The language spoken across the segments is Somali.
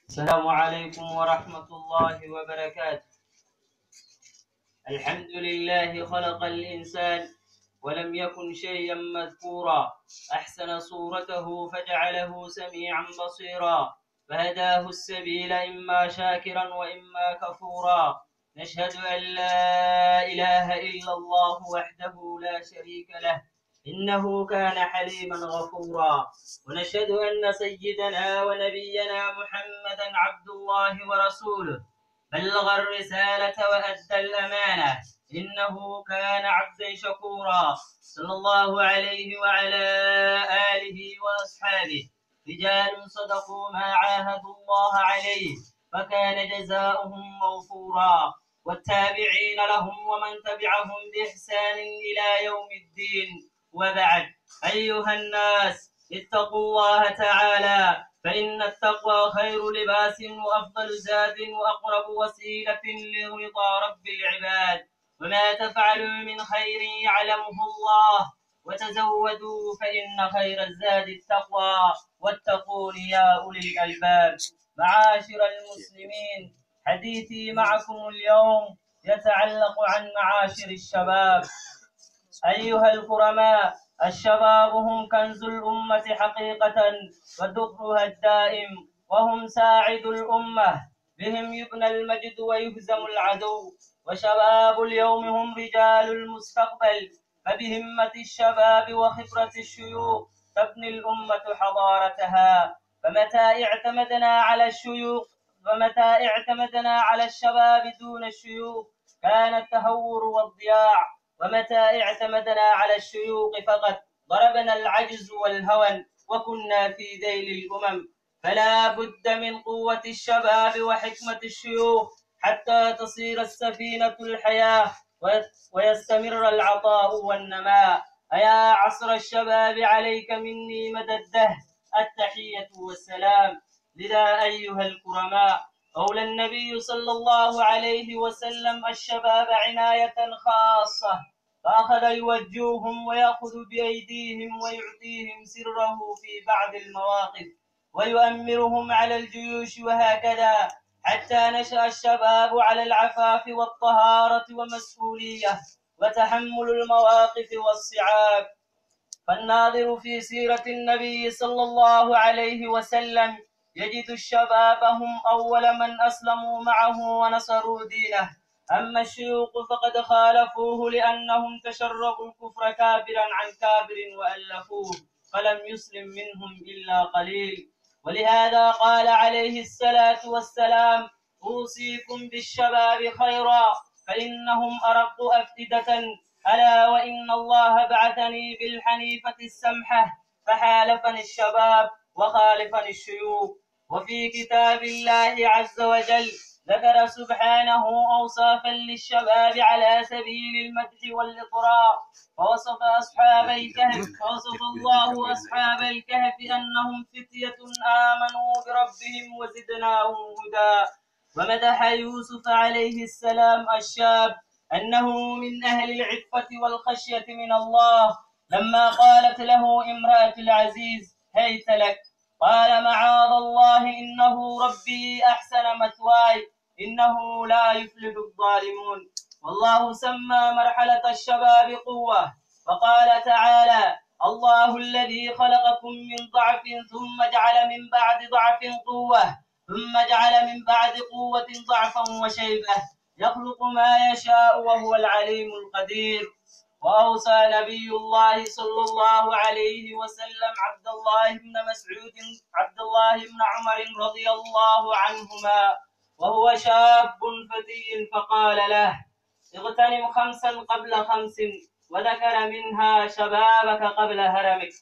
السلام عليكم ورحمة الله وبركاته. الحمد لله خلق الإنسان ولم يكن شيئا مذكورا، أحسن صورته فجعله سميعا بصيرا، فهداه السبيل إما شاكرا وإما كفورا. نشهد أن لا إله إلا الله وحده لا شريك له، إنه كان حليما غفورا. ونشهد أن سيدنا ونبينا محمدا عبد الله ورسوله، بلغ الرسالة وأدى الأمانة، إنه كان عبدا شكورا. صلى الله عليه وعلى آله وأصحابه، رجال صدقوا ما عاهدوا الله عليه فكان جزاؤهم موفورا. والتابعين لهم ومن تبعهم بإحسان إلى يوم الدين. وبعد، أيها الناس، اتقوا الله تعالى، فإن التقوى خير لباس وأفضل زاد وأقرب وسيلة لرضا رب العباد. وما تفعلوا من خير يعلمه الله، وتزودوا فإن خير الزاد التقوى، واتقون يا أولي الألباب. معاشر المسلمين، حديثي معكم اليوم يتعلق عن معاشر الشباب. أيها الكرماء، الشباب هم كنز الأمة حقيقة ودخرها الدائم، وهم ساعد الأمة، بهم يبنى المجد ويهزم العدو. وشباب اليوم هم رجال المستقبل، فبهمة الشباب وخبرة الشيوخ تبني الأمة حضارتها. فمتى اعتمدنا على الشباب دون الشيوخ كان التهور والضياع، ومتى اعتمدنا على الشيوخ فقط ضربنا العجز والهون وكنا في ذيل الأمم. فلا بد من قوة الشباب وحكمة الشيوخ حتى تصير السفينة الحياة ويستمر العطاء والنماء. أيا عصر الشباب، عليك مني مدى الدهر التحية والسلام. لذا أيها الكرماء، أولى النبي صلى الله عليه وسلم الشباب عناية خاصة، فأخذ يوجههم ويأخذ بأيديهم ويعطيهم سره في بعض المواقف، ويؤمرهم على الجيوش، وهكذا حتى نشأ الشباب على العفاف والطهارة ومسؤولية وتحمل المواقف والصعاب. فالناظر في سيرة النبي صلى الله عليه وسلم يجد الشباب هم أول من أسلموا معه ونصروا دينه. أما الشيوخ فقد خالفوه لأنهم تشربوا الكفر كابرا عن كابر وألفوه، فلم يسلم منهم إلا قليل. ولهذا قال عليه الصلاة والسلام: أوصيكم بالشباب خيرا فإنهم أرق أفئدة، ألا وإن الله بعثني بالحنيفة السمحة فحالفني الشباب وخالفني الشيوخ. وفي كتاب الله عز وجل ذكر سبحانه أوصافا للشباب على سبيل المدح والإطراء، فوصف الله أصحاب الكهف أنهم فتية آمنوا بربهم وزدناهم هدى. ومدح يوسف عليه السلام الشاب أنه من أهل العفة والخشية من الله، لما قالت له امرأة العزيز: هيت لك، قال: معاذ الله، إنه ربي أحسن مثواي، إنه لا يفلح الظالمون. والله سمى مرحلة الشباب قوة، فقال تعالى: الله الذي خلقكم من ضعف ثم جعل من بعد ضعف قوة، ثم جعل من بعد قوة ضعفا وشيبة، يخلق ما يشاء وهو العليم القدير. وأوصى نبي الله صلى الله عليه وسلم عبد الله بن عمر رضي الله عنهما وهو شاب فتي، فقال له: اغتنم خمسا قبل خمس، وذكر منها شبابك قبل هرمك.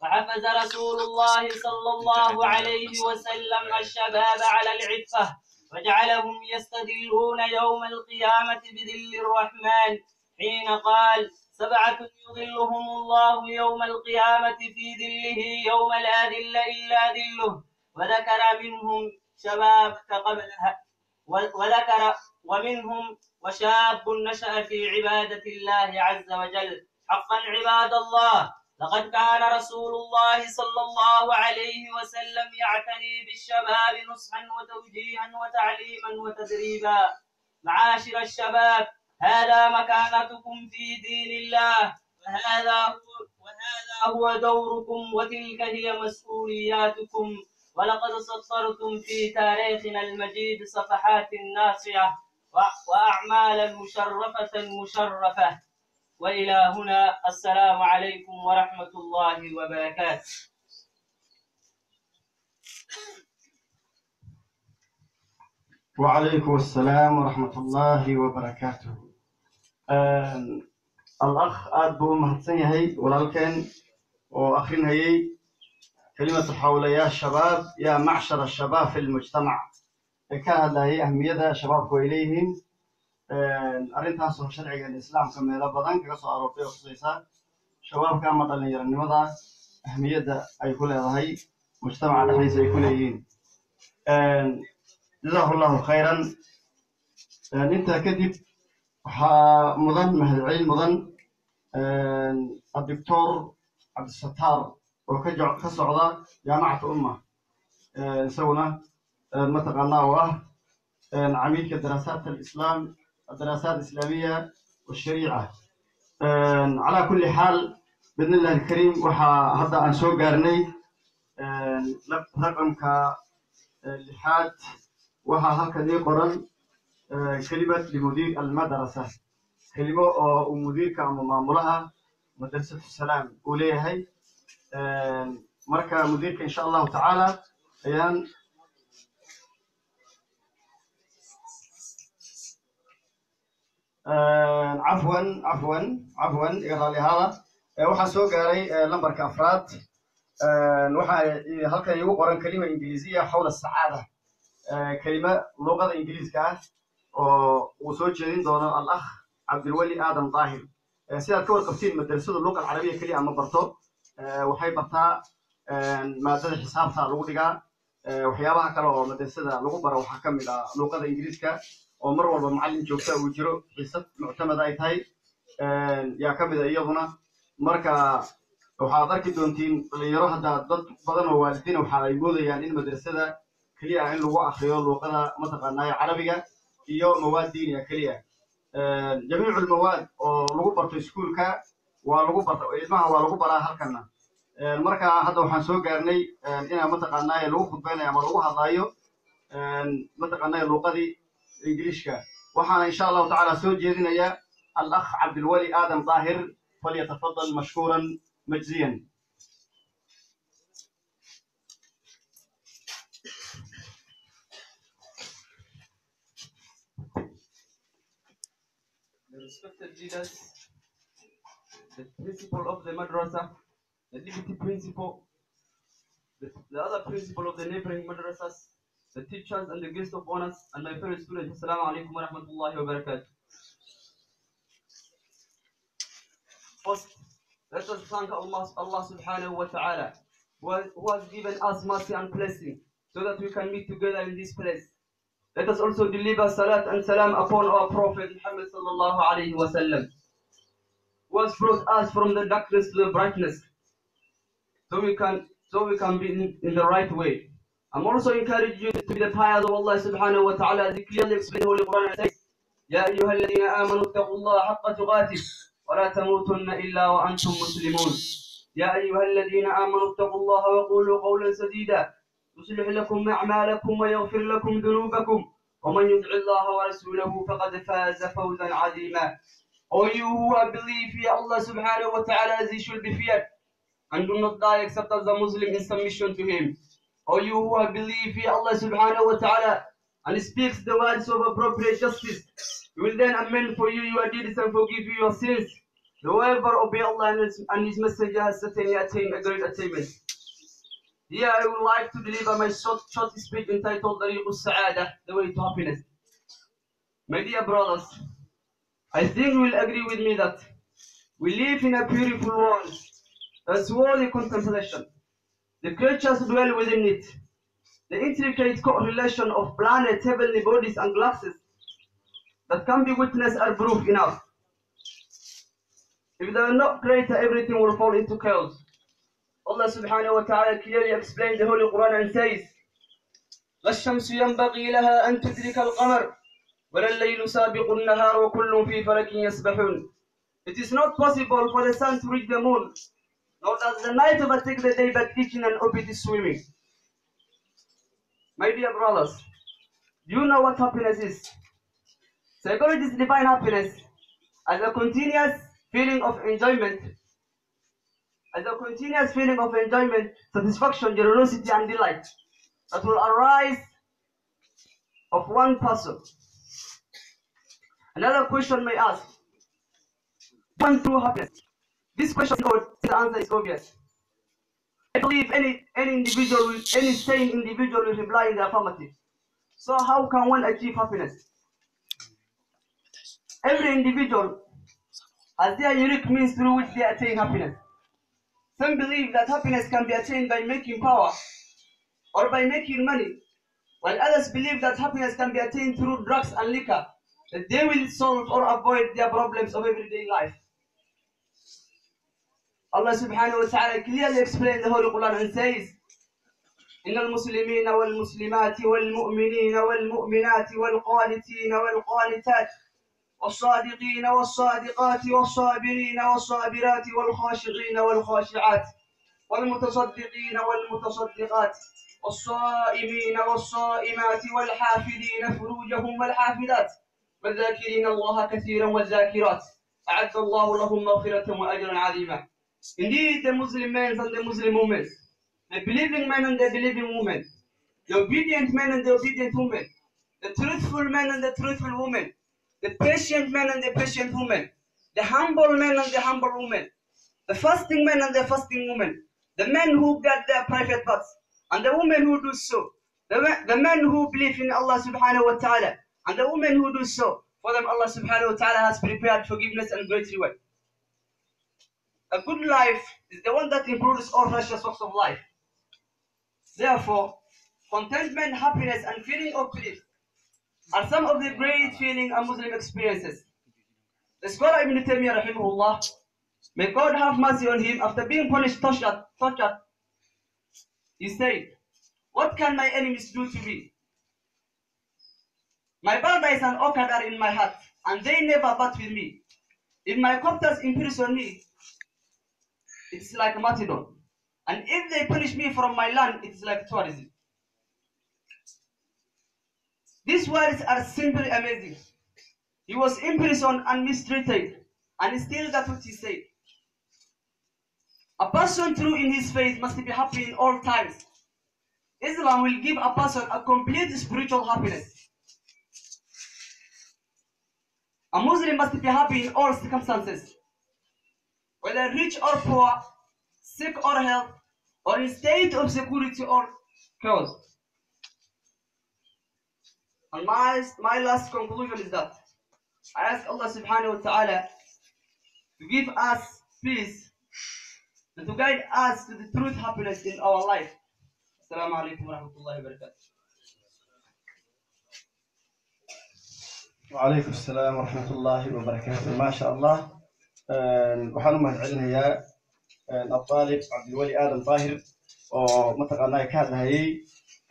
فحفز رسول الله صلى الله عليه وسلم الشباب على العفة، وجعلهم يستذلون يوم القيامة بذل الرحمن، حين قال: 7 يظلهم الله يوم القيامة في ذله يوم لا ذل إلا ذله. وذكر منهم ومنهم وشاب نشأ في عبادة الله عز وجل. حقا عباد الله، لقد كان رسول الله صلى الله عليه وسلم يعتني بالشباب نصحا وتوجيها وتعليما وتدريبا. معاشر الشباب، هذا مكانتكم في دين الله، وهذا هو دوركم، وتلك هي مسؤولياتكم. ولقد سطرتم في تاريخنا المجيد صفحات ناصعة وأعمالا مشرفة. وإلى هنا، السلام عليكم ورحمة الله وبركاته. وعليكم السلام ورحمة الله وبركاته. الأخ أبو مهتسن هي ولكن وأخرين هي كلمة حول يا شباب، يا معشر الشباب في المجتمع. كان هي أهمية شباب وإليهم أرنتها صور شرعي الإسلام كما يلبضن كقصة أوروبية خصيصا شباب كان مثلا يرن لماذا أهمية أي كل هذه مجتمع لحيث يكون يين. جزاه الله خيرا. أنت كذب مظن مهدعين مظن الدكتور عبد الستار وكجع كصعدة جامعة أمة سونا متقناه عميد كدراسات الإسلام، الدراسات الإسلامية والشريعة. على كل حال بإذن الله الكريم هذا أنسو قارني رقم كاللحاد هكذا قرن كلمة لمدير المدرسة، كلمة ومدير كماملها مدرسة السلام وليه مركز مديرك إن شاء الله تعالى أيان عفوا إغالي هذا وحسوا قاري لمبر كأفراد هلك يقرن كلمة إنجليزية حول السعادة، كلمة لغة إنجليزية وسوتشين دون الأخ عبد الولي آدم طاهر. سيادة كور قبتين مدرسة اللغة العربية كلية أما برتو وحي برتا مادة حسابها لغة وحيابها كلو مدرسة لغة برا وحكم إلى لغة إنجليزية ومر والله معلم جوكتا وجرو حساب معتمدة أي تاي يا كم إذا يظنا مركا وحاضرك دونتين اللي يروح ضد بدن والدين وحايبوده يعني المدرسة كلية عن لغة أخيار لغة مثلا عربية iyo مواد دينية كلية. جميع المواد لغو برتو سكول كا ولغو برتو إسمها ولغو برا هالكنا. المركا هذا وحنسو قرني إنا متقناي لغو خطبنا يا ملغو هذايو متقناي اللغة دي إنجليش كا. وحنا إن شاء الله تعالى سو جيدنا يا الأخ عبد الولي آدم طاهر فليتفضل مشكورا مجزيا. The respected leaders, the principal of the madrasa, the deputy principal, the other principal of the neighboring madrasas, the teachers and the guests of honors, and my fellow students, Assalamu alaikum wa rahmatullahi wa barakatuh. First, let us thank Allah subhanahu wa ta'ala, who has given us mercy and blessing so that we can meet together in this place. Let us also deliver salat and salam upon our Prophet Muhammad sallallahu alayhi wa sallam, who has brought us from the darkness to the brightness, so we can be in the right way. I'm also encouraging you to be the pious of Allah subhanahu wa ta'ala, as he clearly explained in the Holy Quran and says, يا أيها الذين آمنوا اتقوا الله حق تقاته ولا تموتن إلا وأنتم مسلمون. يا أيها الذين آمنوا اتقوا الله وقولوا قولا سديدا يصلح لكم أعمالكم ويغفر لكم ذنوبكم ومن يطع الله ورسوله فقد فاز فوزا عظيما. O you who believe fear Allah subhanahu wa ta'ala as he should be feared, and do not die except as a Muslim in submission to him. O you who believe fear Allah subhanahu wa ta'ala and speaks the words of appropriate justice, he will then amend for you your deeds and forgive you your sins. Whoever obey Allah and his messenger has certainly attained a great attainment. Here I would like to deliver my short speech entitled Tariq Sa'adah, the way to happiness. My dear brothers, I think you will agree with me that we live in a beautiful world that's worthy contemplation. The creatures dwell within it. The intricate correlation of planets, heavenly bodies, and galaxies that can be witnessed are proof enough. If there are no creator, everything will fall into chaos. Allah subhanahu wa ta'ala clearly explained the Holy Quran and says, وَالشَّمْسُ يَنْبَغِي لَهَا أَن تُدْرِكَ الْقَمَرَ وَلَا اللَّيْلُ سَابِقُ النَّهَارُ وَكُلٌّ فِي فَلَكٍ يَسْبَحُونَ. It is not possible for the sun to reach the moon, nor does the night overtake the day, but each in an orbit is swimming. My dear brothers, do you know what happiness is? Psychologists define happiness as a continuous feeling of enjoyment, satisfaction, generosity, and delight that will arise of one person. Another question may ask, one true happiness? This question, the answer is obvious. I believe any sane individual will reply in the affirmative. So how can one achieve happiness? Every individual has their unique means through which they attain happiness. Some believe that happiness can be attained by making power or by making money, while others believe that happiness can be attained through drugs and liquor, that they will solve or avoid their problems of everyday life. Allah subhanahu wa ta'ala clearly explained the Holy Quran and says, إن المسلمين والمسلمات والمؤمنين والمؤمنات والقانتين والقانتات والصادقين والصادقات والصابرين والصابرات والخاشعين والخاشعات والمتصدقين والمتصدقات والصائمين والصائمات والحافظين فروجهم والحافظات والذاكرين الله كثيرا والذاكرات أعد الله لهم مغفرة وأجرا عظيما. Indeed, the Muslim men and the Muslim women, the believing men and the believing women, the obedient men and the obedient women, the truthful men and the truthful women, the patient men and the patient women, the humble men and the humble women, the fasting men and the fasting women, the men who guard their private parts, and the women who do so, the men who believe in Allah subhanahu wa ta'ala, and the women who do so, for them Allah subhanahu wa ta'ala has prepared forgiveness and great reward. A good life is the one that improves all precious works of life. Therefore, contentment, happiness, and feeling of peace are some of the great feeling and Muslim experiences. The scholar Ibn Taymiyyah rahimahullah, may God have mercy on him, after being punished, tortured, he said, what can my enemies do to me? My paradise and orchard are in my heart, and they never part with me. If my captors imprison me, it's like a martyrdom. And if they punish me from my land, it's like tourism. These words are simply amazing. He was imprisoned and mistreated, and still that's what he said. A person true in his faith must be happy in all times. Islam will give a person a complete spiritual happiness. A Muslim must be happy in all circumstances, whether rich or poor, sick or health, or in state of security or chaos. And my last conclusion is that I ask Allah subhanahu wa ta'ala to give us peace and to guide us to the truth happiness in our life. Assalamu alaikum wa rahmatullahi wa barakatuh. وعليكم السلام ورحمة الله وبركاته. ما شاء الله. waxaan u mahadcelinayaa الطالب عبد الولي آدم طاهر ومتقناي ka hadlayay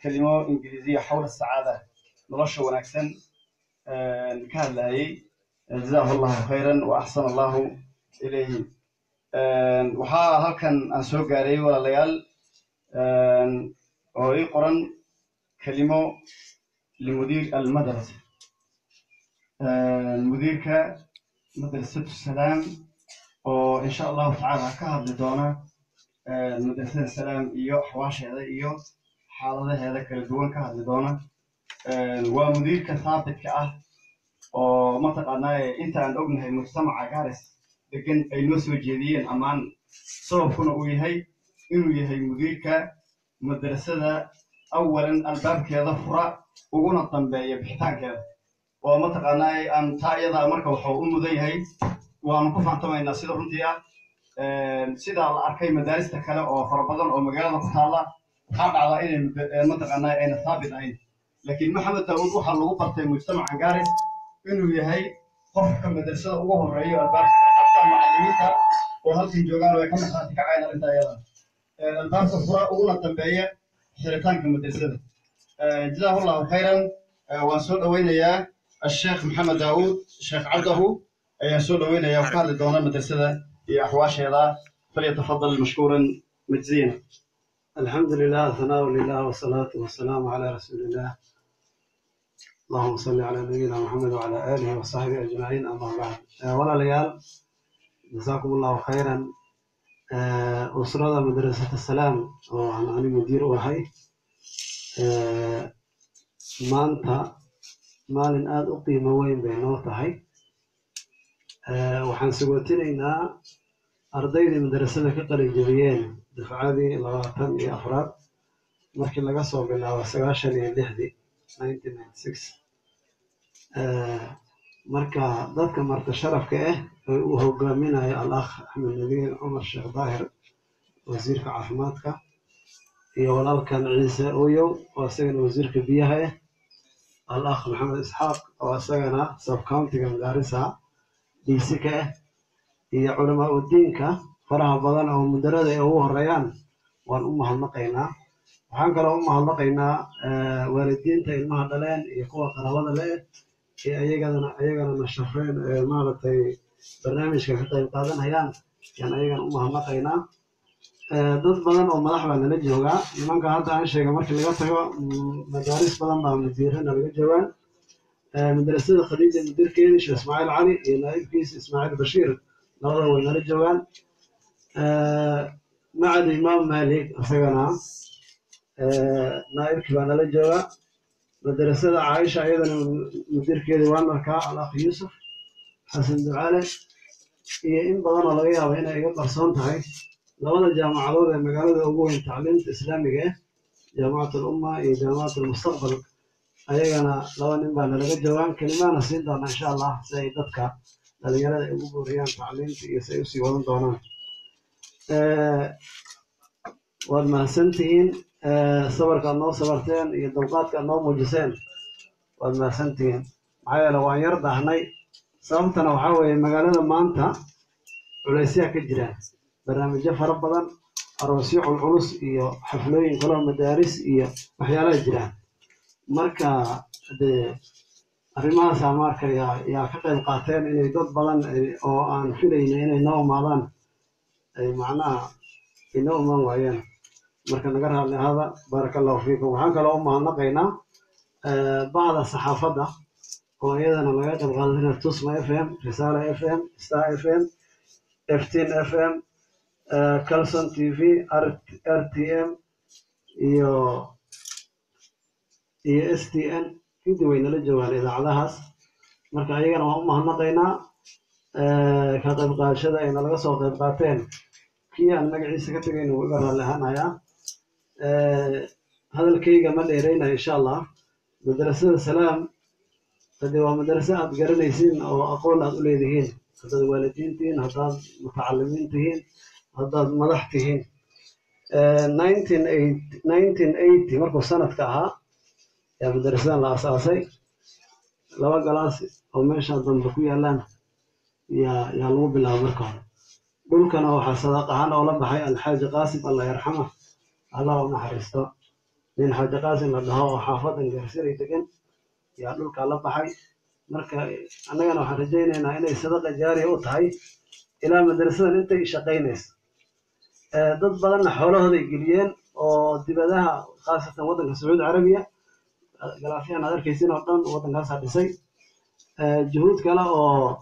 kelimo ingiriisiya حول السعادة nolosha wanaagsan ka hadlayay جزاه الله خيرا وأحسن الله إليه. waxaa halkan aan soo gaaray walaalayaal oo ii qoran kelimo لمدير المدرسة مديرك مدرسة السلام وإن شاء الله تعالى كهذا دونا مدرسة السلام إيو حواش هذا إيو حالة هذا كالدوان كهذا دونا ومديرك ثابت كأه ومنطقة أنت عند أبنها المجتمع جالس لكن أي نسوي جديا أمان صوب كنا ويهي إنه يهي مديرك مدرسة أولا الباب كذا فرع وقونا الطنبية بحتاج كذا ومنطقة أن تأيضا مركب وحو مديهي وأنا كفان تماينا سيدا رنتيا سيدا الأركي مدارس تكلا أو فربضان أو مقالة بطالة قاب على إن منطقة أين ثابت أين لكن محمد داود وحا لغو برتي مجتمع عقارس إنه يهي قف كمدرسة وهم رأيو الباب حتى معلمينها وهلكن جوغان way ka marxaati kacayna inta ayada albaabka fura ugu dambeeya xiritaanka madrasada jazakallahu khayran waan soo dhaweynayaa الشيخ محمد داوود الشيخ عبده سو دوينيا وقال دونا مدرسة يا أحواش هذا فليتفضل مشكورا مجزيا. الحمد لله ثناء لله والصلاة والسلام على رسول الله. اللهم صل على نبينا محمد وعلى آله وصحبه أجمعين. أما بعد ولا ليال جزاكم الله خيرا. أسرة مدرسة السلام وعن أنا مدير وحي مانتا maalin aad u qiimo weyn bay noo tahay waxaan sagootineynaa ardaydii madrasada ka qalin jabiyeen dafcadii 24 markii laga soo bilaabo 1996 marka dadka marta sharafka ah uu hogaaminayo al-akh Axmed Nabiil Umar Sheekh Daahir wasiirka caafimaadka iyo walaalkan Ciise Ooyow oo isagana wasiirka biyaha ah الأخ محمد إسحاق وأسجنا سب كاونتي مدارسها ديسكة هي علماء الدين فرها بدن أو مدرسة هو الريان والأمة النقينا وحنك الأمة النقينا والدين تيمها دلين يقوى قرابة دلين أيجنا نشرفين مالتي برنامج كفتة يقادن هيان يعني أيجنا أمة النقينا dad badan oo madax baa nala jooga nimanka hadda aan sheegay markii laga tago madaaris badan baa madiirana laga joogaan madrasada Khadiija mudirkeeda Sheekh Ismaaciil Cali iyo naayibkiisa Ismaaciil Bashiir labada way nala joogaan macad Imaam Maalik asagana naayibkii baa nala jooga madrasada Caaisha iyadana mudirkeeda waa markaa al-akh Yuusuf Xasan Ducaale iyo in badan oo laga yaabo inay iga qarsoon tahay لولا جامعة لولا مقالة أبوين تعليم إسلامي جامعة الأمة إيه جامعة المستقبل أيقنا لو نبغى نلقى جوان كلمة نسينا إن شاء الله سيدتك للجلد أبو ريان تعليم سيوسي ولن دونا والما سنتين صبر كأنه صبرتين يدوقات كأنه مجلسين والما سنتين معايا لو أن يرضى هني صمتنا وحاول مقالة ما أنت وليسيا كجيران برنامج فرق بدن أروسيع العروس إياه حفلين كلها مدارس إياه وحيالات جيران مركا arrimahaas marka yaa ka qayb qaateen inay dad badan oo aan filayno inay noo maadaan ay macnaha inoo iman waayeen marka naga raali hada barakallahu fiikum waxaan kaloo u mahadnaqaynaa bacda saxaafadda oo iyadana laga qayb qaadanaya Tusma FM Risaala FM Star FM F10 FM Kalson TV RTM iyo STN كده وين لجوا إذا عدهاس مركا أيضا هم هنقينا كاتب قاشدة إن الله سوى قاتين كي أن نجعل سكتين وقرر لهنا يا هذا الكي جمال إيرينا إن شاء الله مدرسة السلام تدوا مدرسة أتقرن يسين أو أقول أولادهين هذا الوالدين تين هذا متعلمين تين هذا مدح تين 1980 مركو سنة كها يا مدرسان لا أساسي لو جلاس أو ماشى ضمن بقية لنا يا لو بلا بركة دول كانوا حصدق عنا ولا بحي الحاج قاسم الله يرحمه الله ونحرسته من حاج قاسم اللي هو حافظ الجرسير يتكن يا دول كلا بحي مركا أنا كانوا حرجين هنا صدقة جارية وطهي إلى مدرسة أنت شقينيس ضد بدلنا حوله هذه الجليين ودبدها خاصة وطن السعودية العربية جلافيان هذا الكيسين وطن كاس حدثي جهود كلا أو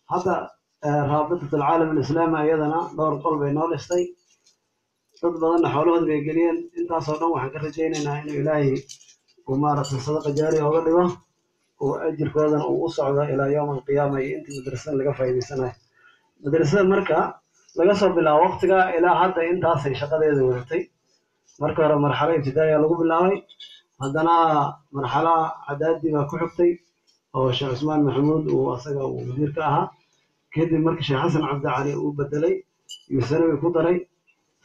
حتى رابطة العالم الإسلامي أيضا دور قلب نولستي تضمن حوله هذا الجليل أنت صرنا وحق الرجين إنه إلهي ومارس الصدقة جارية وغلبه وأجر كذا وأصعد إلى يوم القيامة أنت مدرسين لقى في سنة مدرسين مركا لقى صار بلا وقتك إلى حتى أنت أصير شقة ذي ورتي مركا مرحلة ابتدائية لقوا بالله هذانا مرحلة عدد ما كحبتي أو الشيخ عثمان محمود وأصدقه ومدير كاها كده مركز الشيخ حسن عبد علي وبدلي يسنوي كدري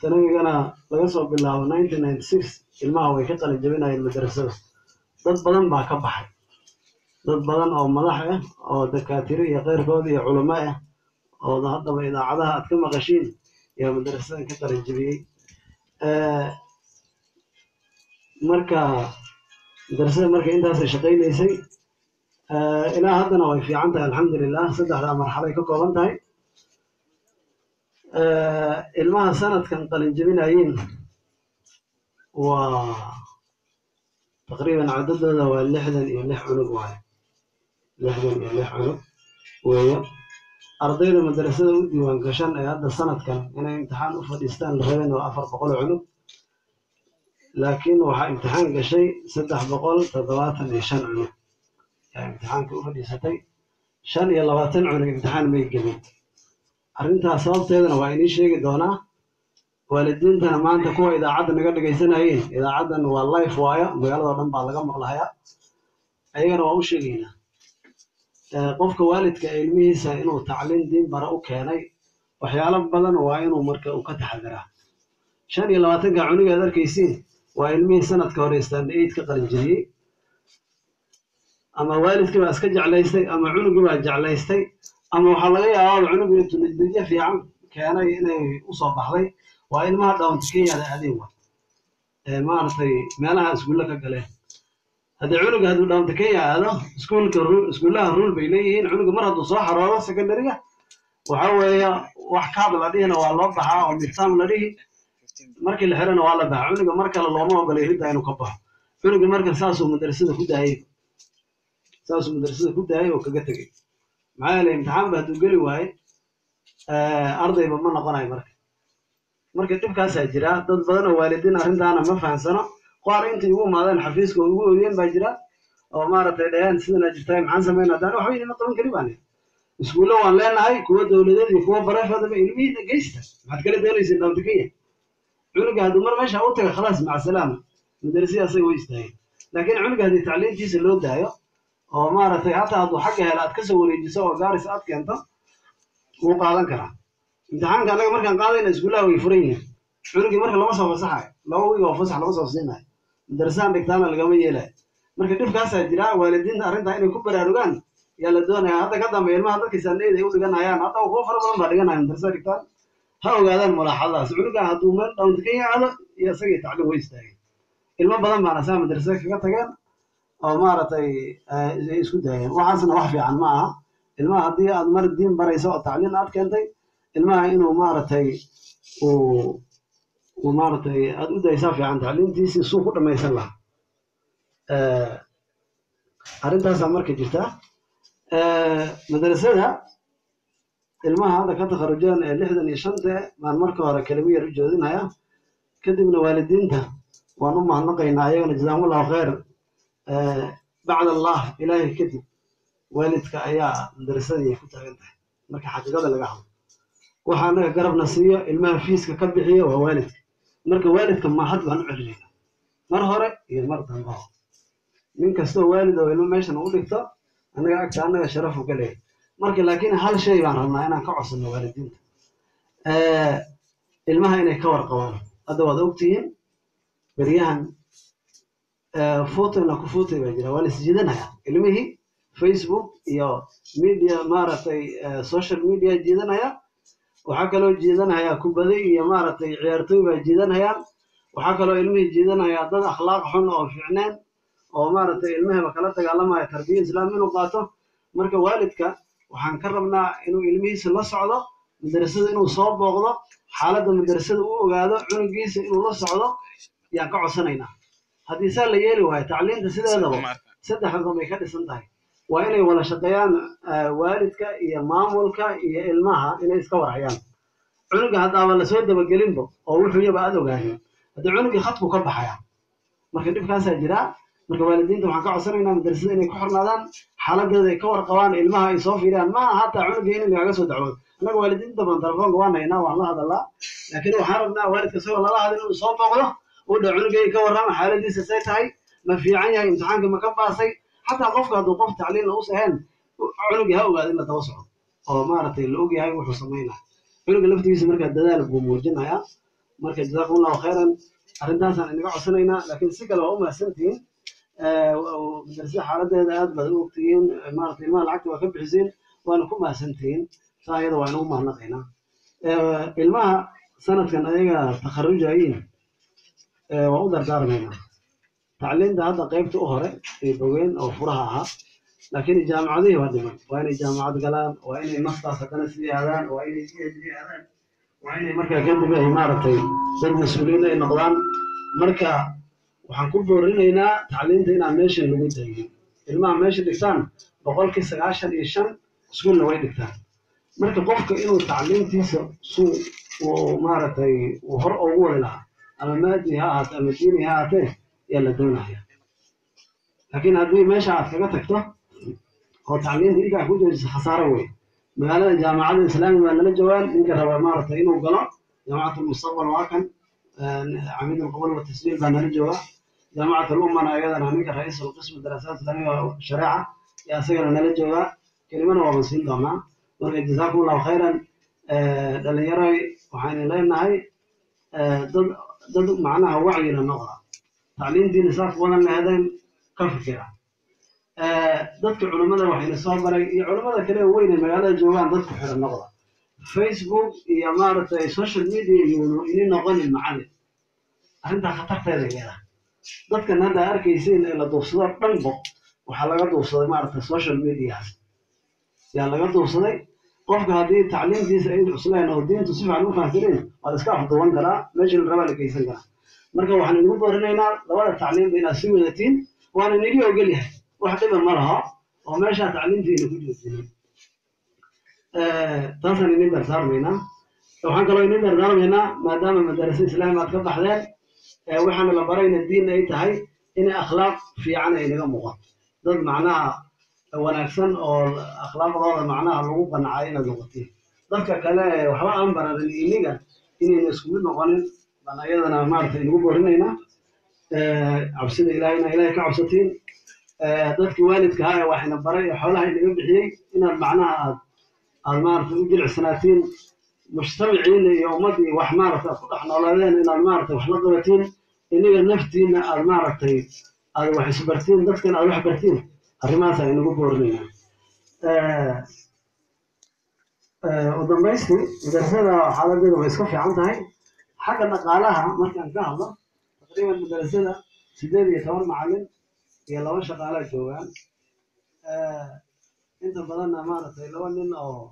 ثانوي أنا لقصوا بالله 1996 الماوي كتل الجبينة المدرسة ضد بدن مع كبحي ضد بدن أو ملاحة أو دكاترة غير كودي علماء oo haddaba idaacadaha aad ka maqashiin yaa madarasadan ka qalin jabiyey marka madarasada marka intaasay shaqaynaysay ilaa haddana way fiican tahay alxamdulilah saddexdaa marxalay ka kooban tahay ilmaha sanadkan qalin jabinayeen waa taqriiban cadadooda waa 66 cunug waaye 66 cunug weeye ardayda madarasada u diiwaan gashan ee hadda sanadkan inay imtixaan u fadhiistaan la rabeen waa 400 cunug laakiin waxaa imtixaan gashay 375 cunug yaa imtixaanka u fadhiisatay 25 cunug imtixaan may gelin arrintaas sababteedana waa inii sheegi doonaa waalidiintana maanta kuwa idaacadda naga dhagaysanayeen idaacaddan waa live waayo magaalada dhan baa laga maqlahayaa ayagana waa u sheegaynaa qofka waalidka ilmihiisa inuu tacliin diin bara u keenay waxyaalo badan waa inuu marka uu ka taxadiraa 25 cunug aad arkaysiin waa ilmihii sanadka hore stand 8 ka qalin jiriyey ama waalidkii baa iska jeclaystay ama cunugii baa jeclaystay ama waxaa laga yaabaa cunugii intuu natiijo fiican keenay inay u soo baxday waa ilmaha dhawnta kenyada aadeen wa maaragtay meelaha iskuulla ka galeen haddii cunuga hadduu dhawnta kenya aado iskuullaha ruul bay leeyihiin cunuga mar hadduu soo xaroodo secondariga waxa weeye wax kaad la dhihina waa loo baxaa oo midtaam la dhihi markii la xirana waa la baxaa cunuga mar kale looma ogolay ridda inuu ka baxo cunuga marka saasuu madarasada ku daayay oo kaga tegey maxaa yeelay imtixaanba hadduu geli waaye ardayba ma noqonayo marka dhibkaasaa jira dad badan oo waalidiin arrintaana ma fahansano qaar intii ugu imaadeen xafiiska oo ugu ooyeen baa jira oo maaragtay dhaheen sidana jirtay maxaan samaynaa haddaan waxba idinma qaban kari baan iskuulle waan leenahay kuwa dowladeed iyo kuwa bareefadaba ilmihiina geysta maxaad kala doonaysa dhawntakenya cunuga hadduu mar meesha u taga khalaas maca salaama madarasii asaga way istaageen laakiin cunuga haddii tacliintiisa loo daayo oo maaragtay hataa hadduu xagga hela aad kasoo wareejiso oo gaaris aad keento wuu qaadan karaa imtixaanka annaga markaan qaadayna iskuullaha way furan yihiin cunugii marka lama soo fasaxayo 2 wiig oo fasax lama soo siinayo madarasaan dhigtaana lagama yeelayo marka dhibkaasaa jira waalidiinta arrintaa inay ku baraarugaan yaa la doonayaa hadda ka dambe ilmaha dadkii saandheyda ay u dhiganayaan hadda kuwa fara badan baa dhiganaya madarasada dhigtaan ha ogaadaan mulaaxadaas cunuga hadduu meel dhawnta ka yaacdo iyo isagii tacliin way istaageen ilmo badan baana saa madarasada kaga tageen oo maaragtay isku daayeen waxaasna wax fiican ma aha ilmaha haddii aad mar diin barayso oo tacliin aad keentay ilmaha inuu maaragtay uu maaragtay aad u daysaa fiican tacliintiisii suu ku dhammaysan lahaa arrintaasaa marka jirta madarasada ilmaha hadda ka takharujeen ee 65 baan marka hore kelimo yar u jeedinaya kadibna waalidiinta waan u mahadnaqaynaa ayagana jazakumullahu khayr bacd allah ilaahay kadib waalidka ayaa madarasadii ku taagan tahay marka xaqiiqada laga hadlo waxa anaga garabna siiyo ilmaha fiiska ka bixiyo waa waalidka marka waalidka mahad baan u celinayna mar hore iyo mar dambe nin kastoo waalid oo ilmo meeshan u dhigto anaga agta anaga sharaf u galay marka laakiin hal shay baan rabnaa inaan ka codsano waalidiinta ilmaha inay ka warqabaan hadda waad ogtihiin beryahan footona ku footay baa jira waa la isjiidanaya ilmihii facebook iyo media maaragtay social media jiidanaya waxaa kaloo jiidanaya kubadi iyo maaragtay ciyaartooy baa jiidanayaan waxaa kaloo ilmihii jiidanaya dad akhlaaq xun oo fiicneen oo maaragtay ilmahaba kala dagaalamaya tarbiya islaam inuu qaato marka waalidka waxaan ka rabnaa inuu ilmihiisa la socdo madarasada inuu soo booqdo xaaladda madarasada u ogaado cunugiisa inuu la socdo yaan ka codsanaynaa haddii saa la yeeli waayo tacliinta sideedaba 3 qodob ay ka dhisan tahay waa inay wada shaqeeyaan waalidka iyo maamulka iyo ilmaha inay iska warhayaan cunuga haddaaba lasoo dabagelinba oo wuxuu yaba aad ogaanin haddii cunugii khadku ka baxaya marka dhibkaasaa jira marka waalidiinta waxaan ka codsanaynaa madarasada inay ku xornaadaan xaaladeeda ay ka warqabaan ilmaha ay soo fiiriyaan ma aha hataa cunugii in lagaga soo dacwoodo annaga waalidiinta badan telefoonka waan haynaa waan la hadalaa laakiin waxaan rabnaa waalidka isagoo lala hadin inuu soo booqdo uu dha cunugay ka warrama xaaladiisa say tahay ma fiican yahay imtixaankii ma ka baasay xataa qofka hadduu qof tacliin la u saheen cunugii ha ogaado in la daba socdo oo maaragtay la ogyahay wuxuu samaynaya cunuga laftigiisa markaa dadaal buu muujinayaa marka jazakumullahu khayran arrintaasaan inaga codsanaynaa laakiin si kale waa u mahadsantihiin madarasada xaaladeeda aad baad u ogtihiin maaragtay ilmaha lacagta waa ka bixisiin waana ku mahadsantihiin سايدا وعنو ما نقينا المها سنة كان أيها تخرجين وأقدر دار منها تعليم ده هذا قيمته أخرى في بوين أو فرها لكن الجامعة دي وديما وين الجامعة قلان وين مصر سكنت في هذان وين في هذان وين مركز جنب بإمارتين ضد مسؤولين النقدان مركز وحنكون بورينا تعليم هنا ماشي اللي قدامي الماء ماشي دكتان بقول كي 19 يشان سكون وين دكتان مركز قفك إنه تعليم تيس سوء ومارتي وفرق أول لها أما مادي هات أما ديني هاته يلا دونها لكن هذه ماشي عفقتك تو هو تعليم دي قاعد يقول خسارة وين مقالة الجامعة الإسلامية ولا الجوال إنك ربع مارتي إنه قلع جامعة المستقبل واكن عميد القبول والتسليم بان الجوال جامعة الأمة أنا أيضا هنيك رئيس القسم الدراسات الإسلامية والشريعة يا سيدنا نلجوا كلمة وبنسين جماعة جزاكم الله خيرا اللي يرى وحين لنا هاي ضد معناها وعي للنقطة تعليم دين ساق ولا هذا كف كده ضد علماء وحين صابر علماء كده وين المجال الجوان ضد حر النقطة فيسبوك يا مارت السوشيال ميديا يقولوا إني نقل المعاني أنت خطرت هذا كده dadkan hadda arkaysiin ee la duubsado dhanbo waxaa laga duubsaday maaragtay social media yaa laga duubsaday qofka haddii tacliintiisa ay cusleen oo diintu si fiican u fahamsaneen waa la iska afduuban karaa meesha la rabaa la geysan karaa marka waxaan idinku dooranaynaa labada tacliinba inaad sii wadatiin waana nigi ogol yahay wax dhiban ma laha oo meesha tacliintiina ku joojinay taasaan idin dardaarmaynaa waxaan kaloo idin dardaarmaynaa maadaama madarasa islaami aad ka baxdeen waxaana la barayna diin ay tahay in akhlaaq fiican ay naga muuqato dad macnaha wanaagsan oo akhlaaqdooda macnaha lagu qancay inaad noqotiin dadka kale waxba aan baranin iniga inayna isku mid noqonin baan ayadana maaragtay inagu borinaynaa cabsida ilaahayna ilaahay ka cabsatiin dadkii waalidka ahaa ee waxayna baray ee xoolaha inaga bixiyey inaad macnaha aad maaragtay u jilicsanaatiin مجتمعين يومدي وحمارة فتح نولادين إن المارة وحلا قبتين إني نفتين المارة هذا وحسبرتين دكتين أو وحبرتين الرماسة إنه بورنينا ودمبيستي إذا هذا حالا دينه بيسكفي عنها حاجة نقالها مثلا كهذا تقريبا مدرسة سيدي يتوان معلم يلا وش قالها جوان أنت بدلنا مارة لو إنه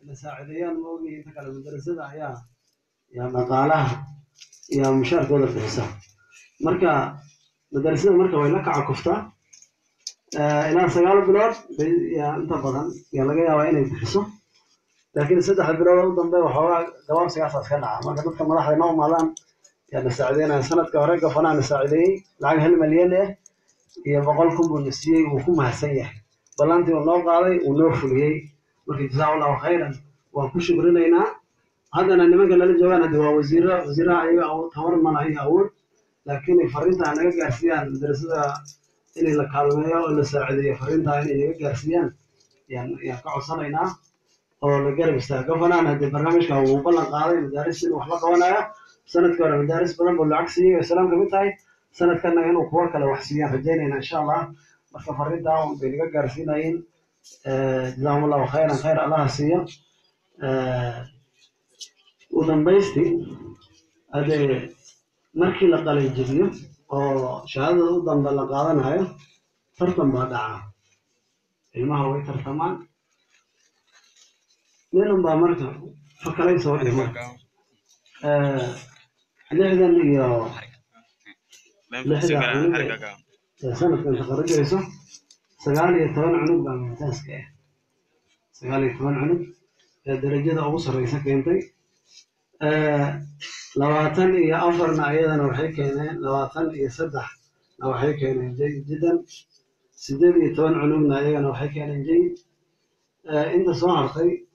مساعديان موجي أنت كلام مدرسة يا مقالها يا مشاركة ولا الحساب مركا مدرسة مركا وينك على كفتا إلى سجال بلاد يا أنت بدن يا لقى يا وين يدرسوا لكن السدح البلاد أيضا بيو حوا دوام سياسة خلعة ما كنت كم راح ينام مالان يا مساعدين سنة كهرجاء فنا مساعدين لعن هالمليان هي بقولكم بالنسية وكم هسيح بلانتي والله قاضي ونوفلي وجزاه الله خيرا وكل برينا هذا أنا نمك اللي جوانا دوا وزيرة أيوة أو ثمر من أي أول لكن فرنتا أنا جالسيان درسنا إني لكالمية ولا ساعدية فرنتا إني جالسيان يعني كعصرنا أو لجرب استقبلنا أنا هذا البرنامج كهو مبلغ قاضي مدارس وحلقة وانا سنة كنا مدارس بدل بالعكسي والسلام كمتاي سنة كنا هنا وكوارك لو حسيان رجينا إن شاء الله بس فرنتا وبينك جالسينا جزاهم الله خيرا خير الله سيا ودنبيستي هذا مركي لقال الجديد أو شهادة ودنب لقالنا هاي ترتم بعدها ما هو ترتمان لأنهم بمركا فكرين سوي مركا لهذا اللي سنة كنت خرج يسوع سجال يتوان عنق بممتاز كه سجال يتوان عنق درجة أبو سريسة كنتي لواتن يا أفرنا أيضا وحكينا لواتن يسدح وحكينا جيد جدا سيدي يتوان عنقنا أيضا وحكينا جيد أنت صارتي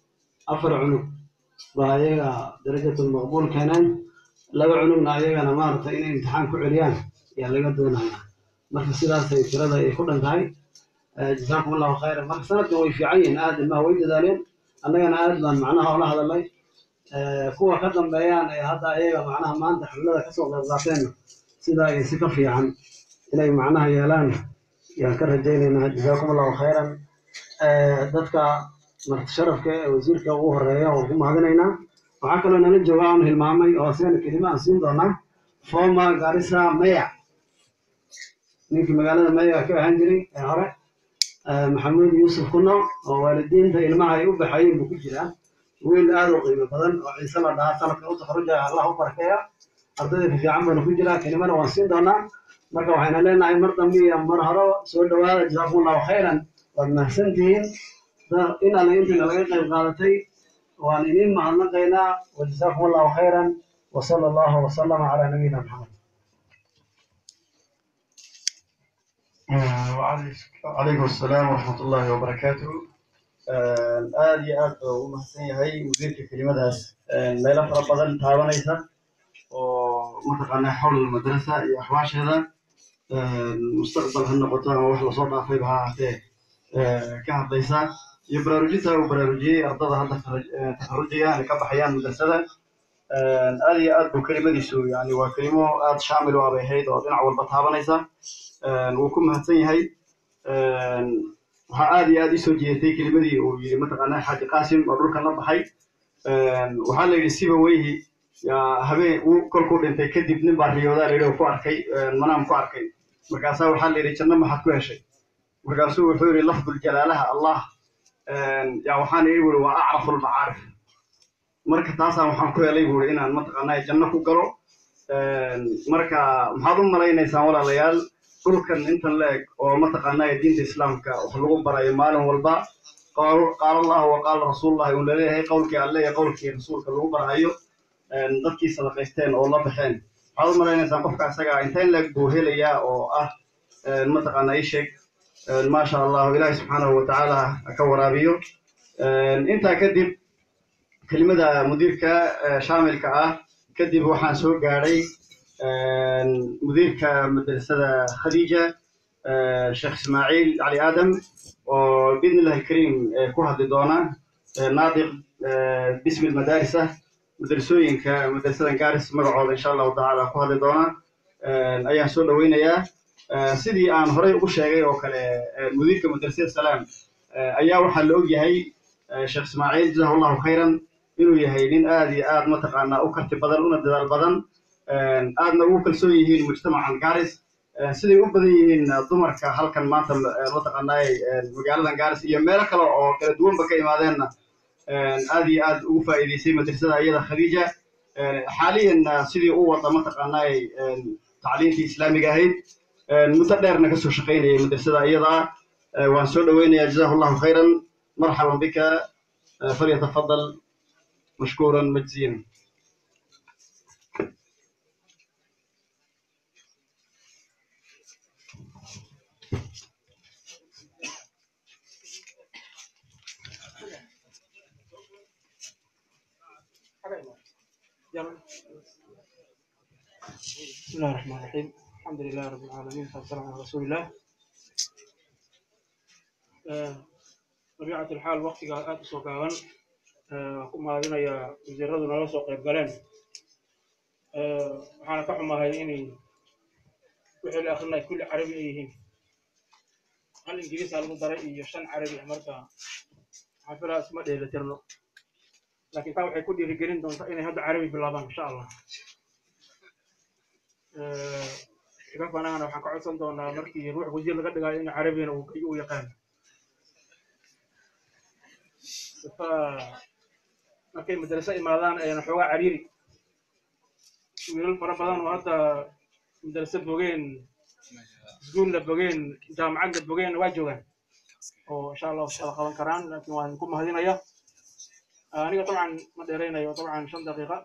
أفر عنق وهي درجة المقبول كان لو عنقنا أيضا مارت إن امتحان كعليان يعني قدونا مركز سلاسة كردا يكون انتهي جزاكم الله خيرا مركز سنة وفي عين آدم ما هو يدالين أنا آدم معناها ولا هذا الله كوا قدم بيان هذا أيوة معناها ما أنت حملها كسر للذاتين سيدا يسكفي عن إلي معناها يالان يا كره جيلنا جزاكم الله خيرا ضدك marti sharafka wasiirka ugu horeeya oo ku mahadinaynaa waxaa kaloo nala jooga aan hilmaamay oo asagana kelima aan siin doonaa former Garissa mayor ninkii magaalada mayor ka ahaan jiray hore maxamuud yuusuf kuno oo waalidiinta ilmaha ay u baxayeen buu ku jiraa wiil aad u qiimo badan oo ciise la dhahaa sanadka u takharujaya allah u barakeeya ardayda fiican baanu ku jiraa kelimana waan siin doonaa marka waxayna leenahay mar dambe iyo mar hore soo dhawaada jazakumullahu khayran waad mahadsantihiin in alle intii laga qayb qaadatay waan idin mahadnaqaynaa wajazakumullahu khayran wasala allahu wasalama calaa nabiyina maxamed وعليكم السلام ورحمة الله وبركاته aad iyo aad u mahadsan yahay wasiirka kelimadaas meelo fara badan taabanaysa oo mataqaanaa xawla madrasa iyo axwaasheeda mustaqbal ha noqoto ama wax lasoo dhaafayba ha ahaatee ka hadlaysa iyo baraarujinta uu baraarujiyey ardada hadda takharujiga ay ka baxayaan madrasada aad iyo aad buu kelimadiisu yani waa kelimo aad shaamil u abay ahayd oo dhinac walba taabanaysa wuu ku mahadsan yahay waxaa aad iyo aad isoo jeedatay kelimadii uu yidhi mataqaanaa xaaji qaasim oo dhulkan la baxay waxaa la yidhi siba weyhi habeen uu kolkuu dhintay kadib nin baa riyoodaa layidhi oo ku arkay manaam ku arkay markaasaa waxaa la yidhi janno maxaad ku heshay markaasuu wuxuu yidhi lafdul jalaalaha allah yaa waxaan ii wuri waa acrafu lmacaarif marka taasaan waxaan ku helay buuri inaan mataqaanaa janno ku galo marka maxaad u malaynaysaan walaalayaal dhulkan intan la eg oo mataqaanaa diinta islaamka wax lagu barayo maalin walba qaala allahu wa qaala rasuulullahi uu laleeyahay qowlkii alle iyo qowlkii rasuulka lagu barayo dadkii sadaqaysteen oo la baxeen waxaad u malaynaysaan qofka isaga intayn la eg buu helayaa oo ah mataqaanaa ii sheeg maasha allahu ilaahi subxaanahu watacaala ka waraabiyo intaa kadib kelimada mudiirka shaamilka ah kadib waxaan soo gaadhay مديرك مدرسة خديجة شيخ إسماعيل علي آدم وبإذن الله الكريم كوها دونا ناطق باسم المدارس مدرسوين كمدرسة كارس مقعود إن شاء الله تعالى كوها دونا أيها سؤال وين يا سيدي أنا هري وشيء وكله مديرك مدرسة السلام أيها وحلوجي هاي شيخ إسماعيل جزاه الله خيرا إنه يهيلين آدي متقنا أكرت بدل وندل البدن aadna ugu kalsoon yihiin mujtamacan Garis siday u badan yihiin dumarka halkan maanta mataqaanaa magaaladan Garis iyo meelo kale oo kala duwan ba ka imaadeenna aad iyo aad ugu faa'iideysay madrasada iyada Khadija xaaliyan sidii uu wada mataqaanaa tacliintii islaamiga ahayd muddo dheerna ka soo shaqeynayay madrasada iyada waan soo dhaweynayaa jazakallahu khayran marhaban bika falyatafaddal mashkuuran majziyan بسم الله الرحمن الرحيم الحمد لله رب العالمين والسلام على رسول الله طبيعة الحال وقت قاعد سوقان كما هذين يا وزيرنا لا سوق يبقلن waxaana ka xumahay inay wixii la akhrinayo kulli carabi ay yihiin hal ingiriis lagu daray iyo shan carabi marka xaflada isma dheelitirno laakiin taa waxay ku dhiirigelin doontaa inay hadda carabi bilaabaan insha Allah iga fanaana waxaan ka codsan doonaa markii ruux wasiir laga dhigayo in carabina uu yaqaan markay madrasa imaadaan ayna xoogaa cariiri wiilal fara badan oo hadda madrasa bogeen iskuulla bogeen jaamacadda bogeen waa joogaan oo insha Allah shaqo qaban karaan laakiin waan ku mahadinaya aniga طبعا ma dheeraynayo طبعا 5 daqiiqo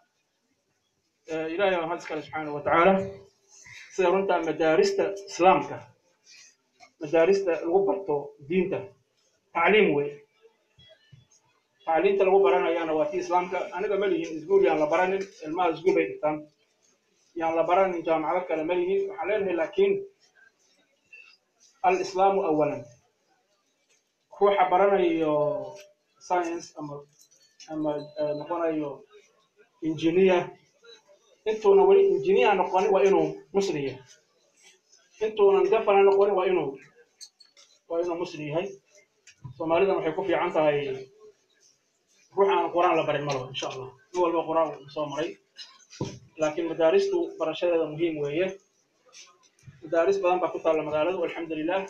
ilaahay waa hadis kale subhanahu wa ta'ala sida runta madarista islaamka madarista lagu barto diinta tacliim way tacliinta lagu baranayana waa tii islaamka aniga ma lihin iskuul yaan la baranin ilmaha iskuul bay dhigtaan yaan la baranin jaamacado kale ma lihin waxaan leenahay laakiin al-islaamu awalan ruuxa baranayo science ama noqonayo engineer intuuna wali engineer noqon waa inuu muslim yahay intuuna gafana noqon waa inuu muslim yahay Soomaalida waxay ku fiican tahay روح عن القرآن لبرين مره إن شاء الله هو القرآن صومري لكن مدارسته برشة مهم وهي مدارس بدن بقطع المدارس والحمد لله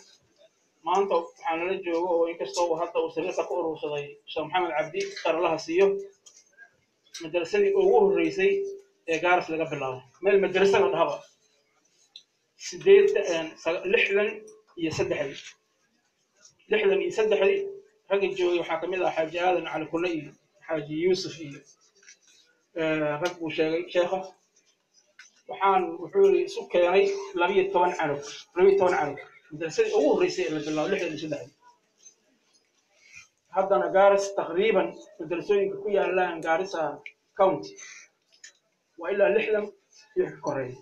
ما أنت حنا نجوا وينكسروا حتى وسرية كور وصدي شو محمد عبدي قال الله سيو مدرسة أوه الرئيسي جارس لقى بالله من المدرسة من هذا سديت لحلا يسدحلي لحلا يسدحلي رجل جو يحاكم الله حاج آذن على كل حاج يوسف رب شيخه وحان وحوري سكري لبيت طبعا عنك لبيت طبعا عنك مدرسة أوه الرئيسي اللي بالله لحلا يسدحلي هذا أنا جارس تقريبا مدرسين كويا الآن جارسها كاونتي وإلا لحلم يحكرين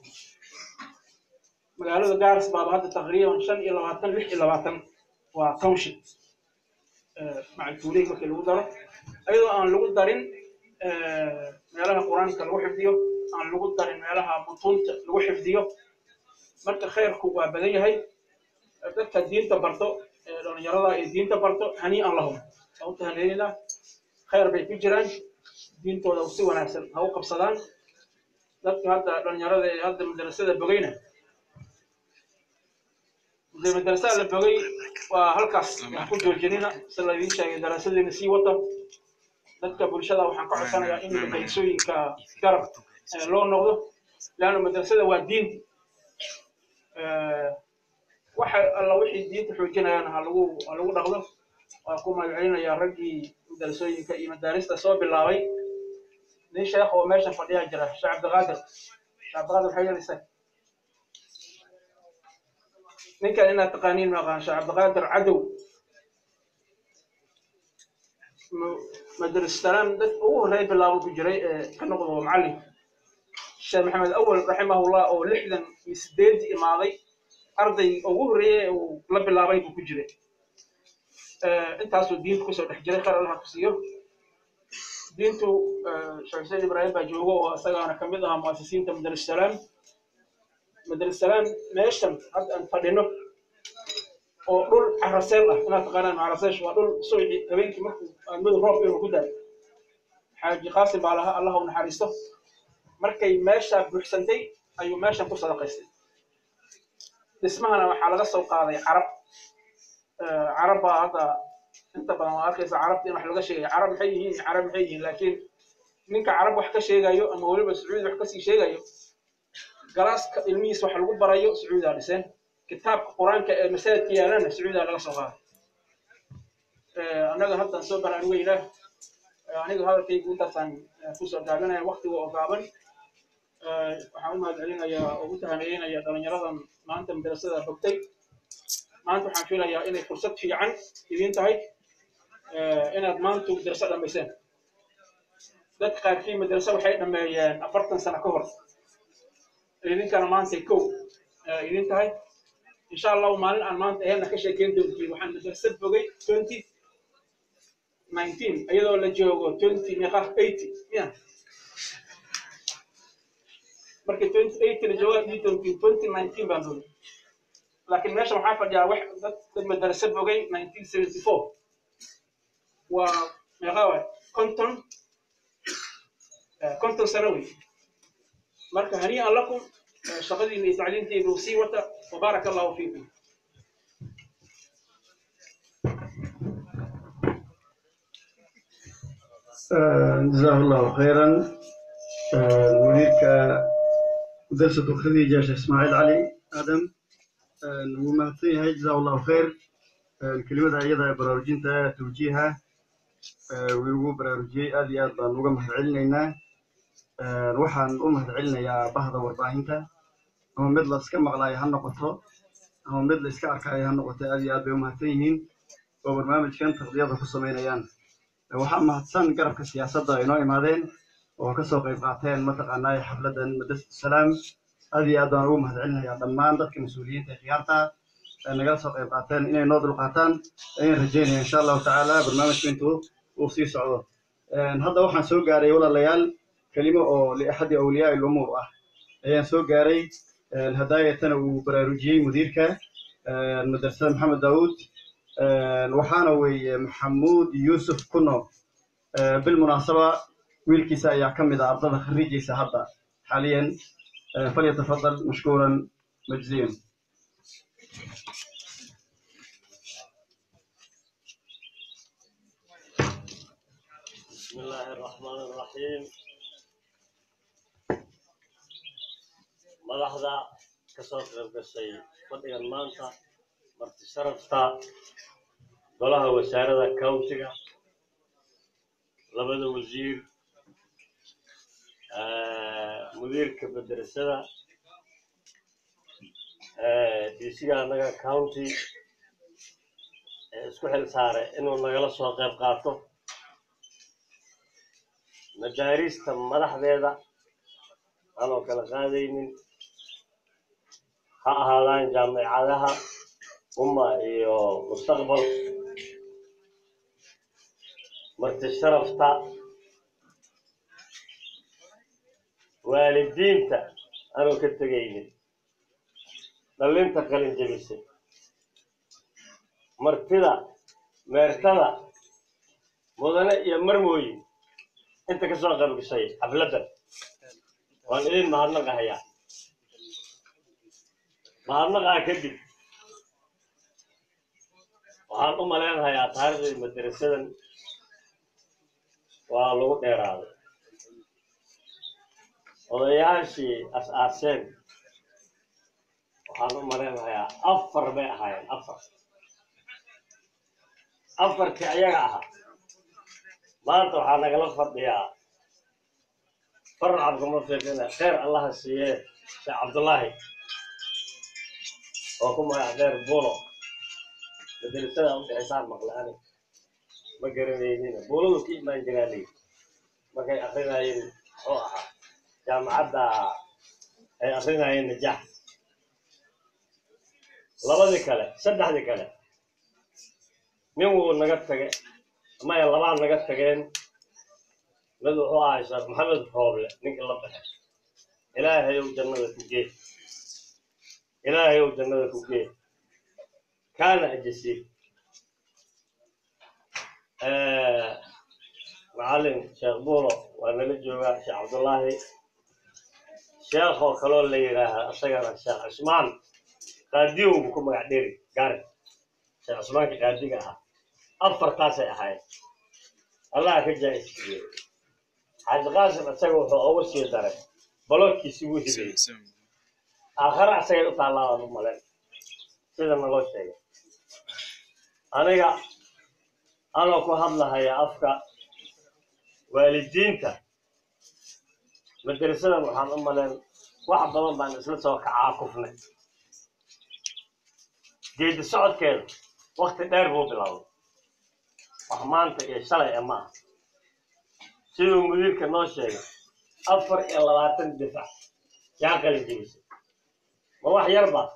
مقالة جارس باب هذا تقريبا 5 إلى 20 لح إلى 20 وكوشي مع التوليك وكل وزارة أيضا أن لغة دارين مقالة القرآن كالوح فيديو أن لغة دارين مقالة بطونت لوح فيديو مرت خير كوبا بداية هاي بدك الدين تبرتو لو يرى الدين تبرتو هنيئا لهم أو تهنينا خير بيت جيران دين تو لو سوى نفسه هو قبصدان لكن هذا لو يرى هذا المدرسة بغينا زي المدرسة البغي وهالكاس يحكوا جورجينا سلالين شيء دراسة نسيوته لكن برشلونة وحنقع سنة إنه بيسوي كرب لون نقطة لأنه المدرسة هو الدين واحد الله وحي الدين تحوجنا أنا هلو نقطة وأقوم علينا يا رجي مدرسين كأي مدارس تصوب بالله ليش يا أخو ماشي فضيع جرا شعب غادر حي لسه نكان لنا تقانين مع شعب غادر عدو مدرسة السلام ده هو رأي بالله بجري كنقضه معلم الشيخ محمد أول رحمه الله أو لحدا يسدد إماضي أرضي أو رأي ولب الله رأي بجري أنت أصل الدين كسر الحجرة خير الله كسيه دينتو شيخ سيد إبراهيم بجوه وأنا كمدها مؤسسين مدرسة السلام مدرسة السلام ما يشتم حتى أن فدينه ودول عرسيل أنا تقارن عرسيش ودول سوي تبين كم المدن راب يوجد حاج قاسم على الله ونحرسته مركي ماشى بحسنتي أيو ماشى قصة قصة اسمها أنا حلقة سوق هذا عرب هذا أنت بماركز عرب دي محلقة شيء عرب حيين لكن منك عرب وحكى شيء جايو أما ولي بسعود وحكى شيء جايو جلاس الميس وحلقة برايو سعود على لسان كتاب القرآن كمسائل كيالنا سعود على الصغار أنا هذا نسوبر عن ويله أنا هذا في قلت عن فوسر دعنا وقت وقابل وحاول ما دعينا يا قلت هنينا يا دلنا رضا ما أنت مدرسة بكتي ما أنتم حنفينا يا إني فرصة في عن يبين تهاي إن ما أنتم مدرسة لما يسمى لا تقال في مدرسة وحيد لما أفرتن سنة كهر اللي كان ما أنت كو يبين تهاي إن شاء الله وما لنا ما أنت هنا كشيء كنت في وحنا مدرسة بقي 2019 أيضا ولا جو 20 ميقاف 80 يا مركز 28 الجواب دي 2019 بنقول لكن ماشي محافظ يا واحد المدرسة بقي 1974 ومغاوة كنتم ثانوي مركز هنيئا لكم شغلي اللي تعلمتي بوسيوة وبارك الله فيكم جزاه الله خيرا مديرك مدرسة خديجة إسماعيل علي آدم ومهتني هاي جزاه الله خير الكلمة أيضا براروجينتا توجيها ويقول براروجي أدي أدبا نوغا مهدعلنا وحان مهدعلنا يا بهذا ورباهنتا أما مدل اسكا مغلاي هالنقطة أما مدل اسكا أركاي هالنقطة أدي أدبا ومهتنين وبرنامج كان تغذية خصوصا مينيان waxaa mahadsan garabka siyaasadda inoo imaadeen oo ka soo qayb qaateen mataqaanaa xafladan madrasada salaam aad iyo aad baan ugu mahadcelinayaa dhammaan dadka mas'uuliyiinta khiyaarta ee nagala soo qayb qaateen inay noo dul qaataan ayaan rajaynayaa insha allahu tacaala barnaamijku intuu uu sii socdo hadda waxaan soo gaaray walaalayaal kelimo oo liaxadi awliyaa ilumuur ah ayaan soo gaaray hadaayatana uu baraarujiyey mudiirka madrasada maxamed daawud waxaana weeye maxamuud yuusuf kuno بالمناسبة ويلكيسا يا كم إذا أرضنا خريجي سهرة حاليا فليتفضل مشكورا مجزيا. بسم الله الرحمن الرحيم. مدحدا كسoo qayb gashay fadhigan maanta marti sharafta golaha wasaaradda countiga labada wasiir mudiirka madrasada disiga anaga county isku xil saaray inuu nagala soo qayb qaato madaarista madaxdeeda anoo kala qaadaynin ha ahaadaan jaamacadaha umma iyo mustaqbal marti sharafta waalidiinta anoo ka tegaynin dhalinta qalin jabisay martida meertada mudane iyo marmooyin inta ka soo qayb gashay xafladan waan idin mahadnaqahayaa mahadnaqaa kadib waxaan u maleynayaa taariikhdii madrasadan waa lagu dheeraaday odayaashii as-aaseen waxaan u maleynayaa 4 bay ahaayeen 4 ayaga ahaa maanta waxaa nagala fadhiyaa فرع كما فينا خير الله سيه شيخ عبد الله وكما غير بولو مدرسة أو حساب مغلاني ما قرنيين بولو كي ما يجرالي ما كان أخيرا ين روحها جامعة أخيرا ين نجاح لبا ذكلا سدح ذكلا نيو نقطة ما يلبان نقطتين مدحو عائشة محمد فوبل نك الله بحر إلهي وجنة كوكيه إلهي وجنة كوكيه كان أجسي معلم شيخ بولو وأنا لجوا شيخ عبد الله شيخ وخلول اللي يراها أصغر الشيخ عثمان قاديو بكم قاعديري قاري شيخ عثمان قاعدي قاها أفر تاسع هاي الله كجاي كبير حاج قاسم أسأله أول شيء داره بلوك يسويه بيه آخر أسأله تعالى الله سيدا ما لو شيء أنا كهذا لها يا أفكا والدينك مدرسة محمد ملان واحد ضمن بان إسلام سوا كعاكفنا جيد السعود كذا وقت داربو بلاو وحمانت يشتغل يا ما سيدو مديرك نو شيء 24 دفع يا قليل جيس ما واحد يربع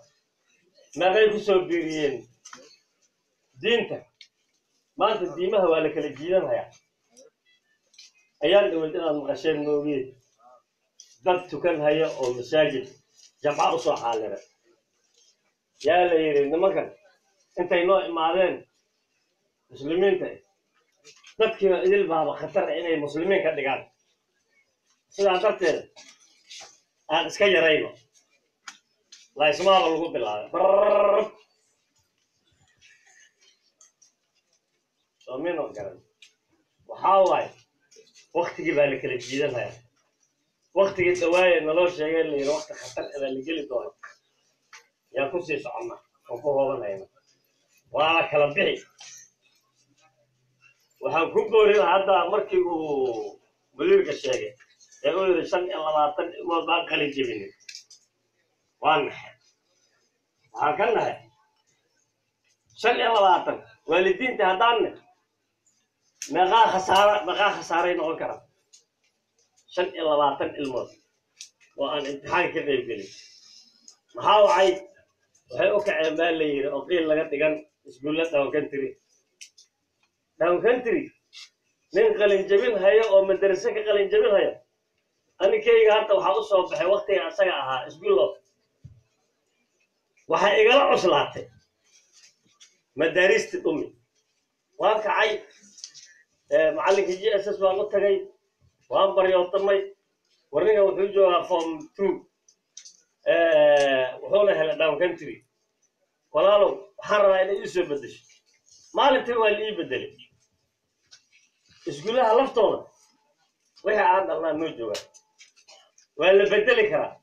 ما غير كسو بيرين دينتك ما انت ديمها ولا كل جيلان هيا ايام ولدنا المغشين موجود ضد كان هيا او مساجد جماعه صح حالنا يا ليري نمكن انت نوع معدن مسلمين تاي dadkii idil baaba khatar inay muslimiin ka dhigaan sidaa darteed aan iska yarayno la ismaaba lagu bilaabay soomino garan waxaa waaye waqtigii baa la kala jiidanayaa waqtigii dhawaaya naloo sheegay la yidhi waqti khatar la geli doono yaa ku sii soconna oo ku hoobanayna waa la kala bixi waxaan ku goorin hadda markii uu mudiirka sheegay ee uu yiri 25 ilmood baan qalin jebinay waan waxaan ka nahay 25 waalidiinta haddaanne meeqa khasaaray noqon kara 25 ilmood oo aan imtixaan ka qayb gelin maxaa wacay waxay u kaceen baa la yiri oo qiil laga dhigan iskuullada down country nin qalin jabin hayo oo madrasa ka qalin jabin hayo anikayga hadda waxa u soo baxay waqtiga asaga ahaa iskuulo waxa igala cuslaatay madaarista dhumi waan kacay معلق جي اس اس بaan u tagay waan baryootamay warniga wuxuu joogaa form 2 wuxuuna helay down country walaalow waxaan rabaa inay ii soo bedesho maalintii waa la ii bedelay iskuulaha laftooda wixii aan dhalnaa noo joogaa waa la bedeli karaa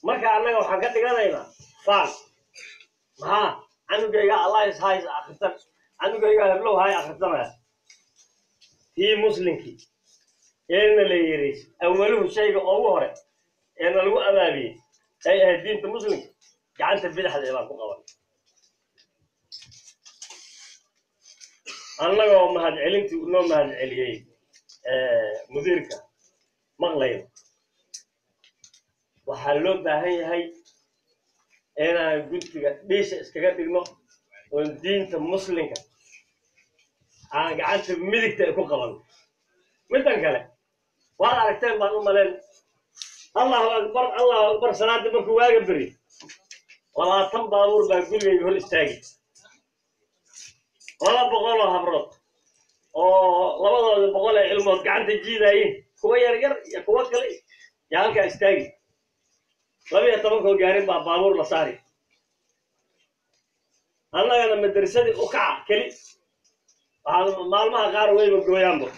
marka annaga waxaan ka dhiganaynaa faan maxaa canugayga allah is hays akhrisan canugayga heblow hay akhrisanaya هي مسلمكي إن اللي يريس أوله شيء أو هره إن الو أمامي أي الدين المسلم جعلت البدح الإمام قوي أنا يوم هاد علمت ونوم هاد عليي مديرك مغلين وحلوت هي أنا قلت ليش إسكت إنه والدين المسلم أنا قعدت بملك تكون قبل متى كله وأنا أكتب بعض الملل الله أكبر صلاة بكو واجب بري ولا تم ضرور بقول لي يقول استاجي ولا بقوله هبرط ولا بقوله علم قعدت جيدا إيه كوا يرجع يا كوا كله يعني كاستاجي لما يتبقى جارين بابور لصاري أنا مدرسة أقع كلي maalmaha qaar wayba gooyaanba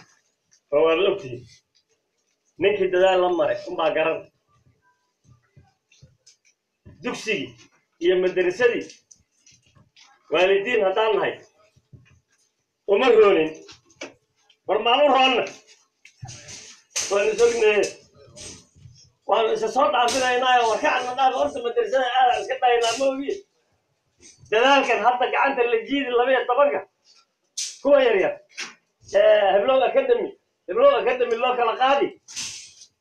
oo waa la ogtihiin ninkii dadaal la maray unbaa garan dugsigii iyo madrasadii waalidiin haddaan nahay uma roonin war maalu roonna waan isa soo dhaafinaynaayo warkacna dhaaf horta madrasada aadaan iska dhahaynaa ma ogiye dadaalkan hadda gacanta la jiidi 12 كوا يريا هبلو أكاديمي لو كلا قادي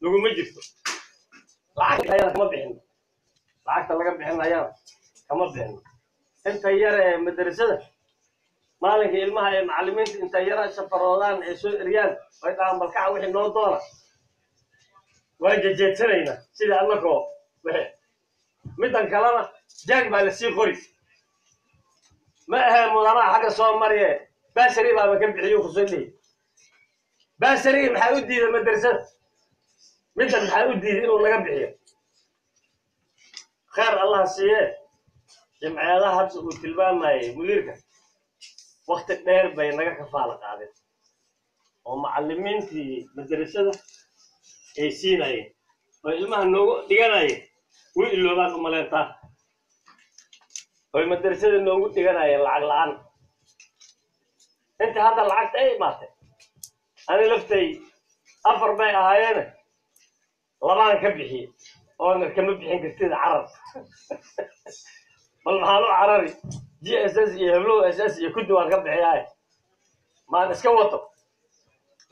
لو مجلس لعك هيا كم بيحن لعك تلاقي بيحن هيا كم بيحن أنت يرى مدرسة مالك علمها معلمين أنت يرى شفرودان عيسو ريال ويتعامل بالكعب وحين نور دولار وجدت سنينا سيدا الله كو متى كلامه جاك بالسيخوري ما هي مدراء حاجة صوم مريه باسري بابا كم بحيو خصوصي باسري محاودي المدرسة مثل محاودي إنه لا بحيو خير الله سيه جمع الله هبس وتلبان ماي مديرك وقت دير بينك كفالة قاعدة ومعلمين في مدرسة أي سيناي وإلما إنه دياناي وإلو ما كملتا ومدرسة إنه دياناي العقلان أنت هذا العقد أي ماته أنا لفتي أفر بي أهاينا لبان كبحي أنا كم بحين كتير عرب والمحالو عربي جي أساسي يهبلو أساسي يكدوا عن كبحي هاي ما نسكوتو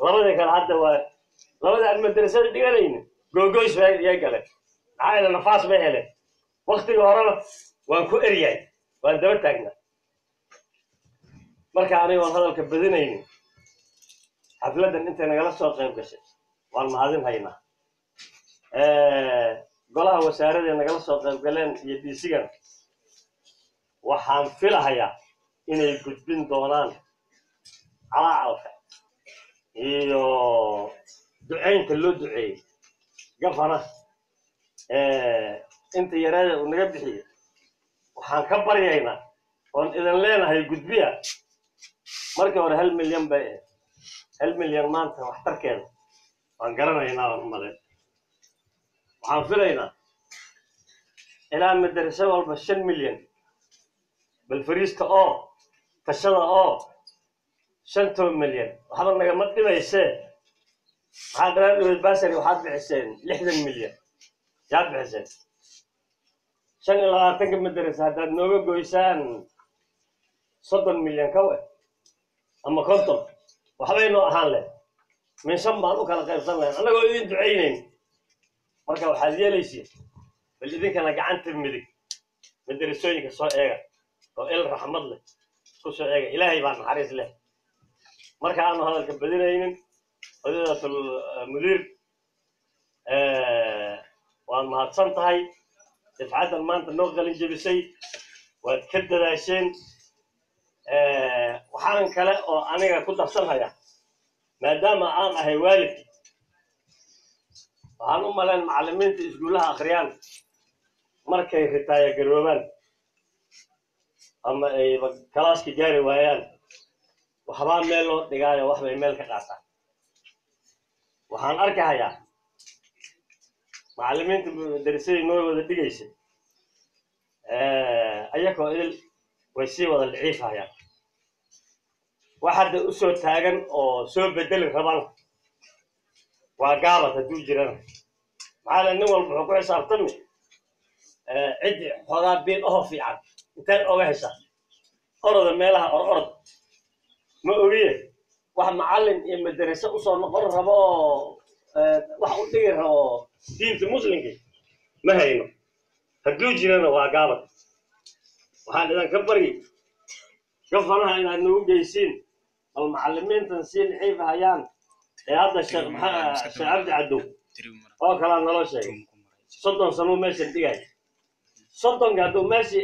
لبان كان حتى لبان المدرسة ديالين جوجوش في يقلك عائلة نفاس بهله وقتي ورانا وانكو إرياي وان دبتاقنا marka aniga waan hadalka badinaynin xafladan inta nagala soo qayb gashay waan mahadin haynaa golaha wasaaradda nagala soo qayb galeen iyo diisigan waxaan filahayaa inay gudbin doonaan calaacalka iyo ducaynta loo duceeyey gafana inta yaraada uu naga bixiyo waxaan ka baryaynaa oon idin leenahay gudbiya markii hore 1 milyan bay 1 milyan maanta wax tarkeeda waan garanaynaa waan umalay waxaan filaynaa ilaa madrasa walba 5 milyan bal fariista oo tashada oo 5 milyan waxba naga ma dhibaysee waxaan dhalay baasari waxaad bixiseen 60 milyan yaa bixiseen 25 madrasa haddaad nooga goysaan 30 milyan kawe أما كنتم وحبينو أهله من شنبه كان قيب صلى أنا قلت إذن تعينين مركب حاليا ليش بالإذن كان قعنت الملك مدرسوني كسوء إيجا وإل رحمة الله كسوء إيجا إلهي بعد حريص له مركب أنا هذا الكبدين فضيلة المدير وأنا ما تصنت هاي دفعات المانت النغة اللي جبسي وتكدد عشان waxaan kale oo aniga ku darsanaya maadaama aan ahay waalid waxaan u malayn macallimiinta iskuulaha akhriyaan markay ritaaya garoobaan ama ay kalaaska gaari waayaan waxbaa meel loo dhigaayo wax bay meel ka qaataan waxaan arkahayaa macallimiinta darisadii noo wada dhigaysay ayagoo idil way sii wada liciifayaan wax hadda u soo taagan oo soo bedeli rabaan waa gaabad hadduu jirana maxaa nin walba wuxuu ku xisaabtami ciddi xoogaa biil ahoo fiican intaad oga heshaa oroda meelaha orod ma ogiye wax macallin iyo madraso usoo noqon rabo oo wax u dhigi rabo diinta muslimka ma hayno hadduu jirana waa gaabad waxaan idinka baryi gafanaha inaad nagu geysiin bal macallimiintan sii liciifahayaan ee hadda sheekh cabdi cadow oo kalaa naloo sheegay 30 sano meeshan dhigay 30 hadduu meeshii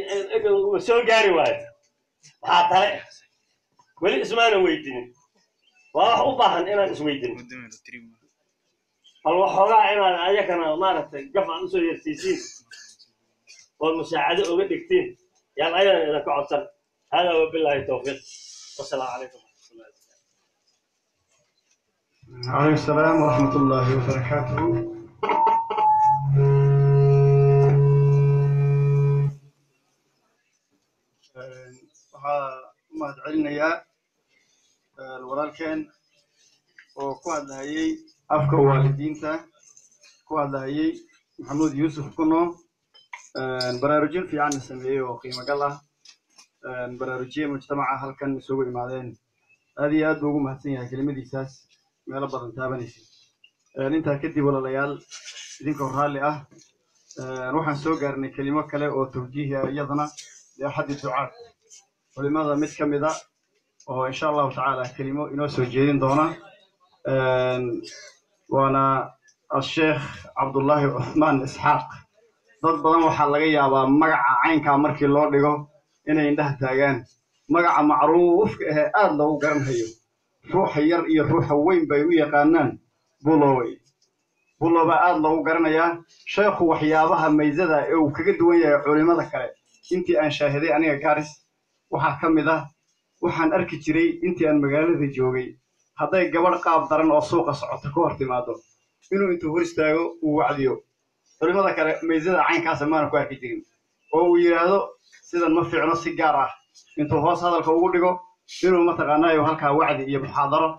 uu soo gaari waayo waxaa tale weli ismaana weydinin waa wax u baahan inaan isweydin bal waxoogaa inaad ayakana maaragtay gaf aan usoo yersiisiin ood musaacado uga dhigtiin yaan ayadan idinka codsan hada wabilaahi tawfiiq wasalaamu calaykum عليكم السلام ورحمة الله وبركاته. waxaa u mahadcelinayaa walaalkeen oo ku hadlahayay afka waalidiinta ku hadlahayay maxamuud yuusuf kuno baraarujin fiican sameeyey oo qiimo gal ah baraarujiye mujtamaca halkan isugu imaadeen aad iyo aad buu ugu mahadsan yahay kelimadiisaas meelo badan taabanaysa intaa kadib walaalayaal idinkoo raalli ah waxaan soo gaarnay kelimo kale oo tawjiih ah iyadana لأحد الدعاة ولماذا مثل كمذا وإن شاء الله تعالى كلمة إنوس وجيدين دونا وأنا الشيخ عبد الله عثمان إسحاق ضد بدن waxaa laga yaabaa magaca caynka markii loo dhigo inay indhaha taagaan magaca macruuf ah aad loo garanayo ruux yar iyo ruux weyn bay u yaqaanaan buloba aad loo garanayaa sheekhu waxyaabaha meysada ee uu kaga duwan yahay culimada kale intii aan shaahiday aniga gaaris waxaa ka mid ah waxaan arki jiray intii aan magaalada joogay hadday gabadh qaab daran oo suuqa socota ka hor timaado inuu intuu hor istaago uu wacdiyo culimada kale meysada caynkaas maana ku arki jirin oo uu yiraahdo sidan ma fiicno si gaar ah intuu hoos hadalka ugu dhigo inuu mataqaanaayo halkaa wacdi iyo muxaadaro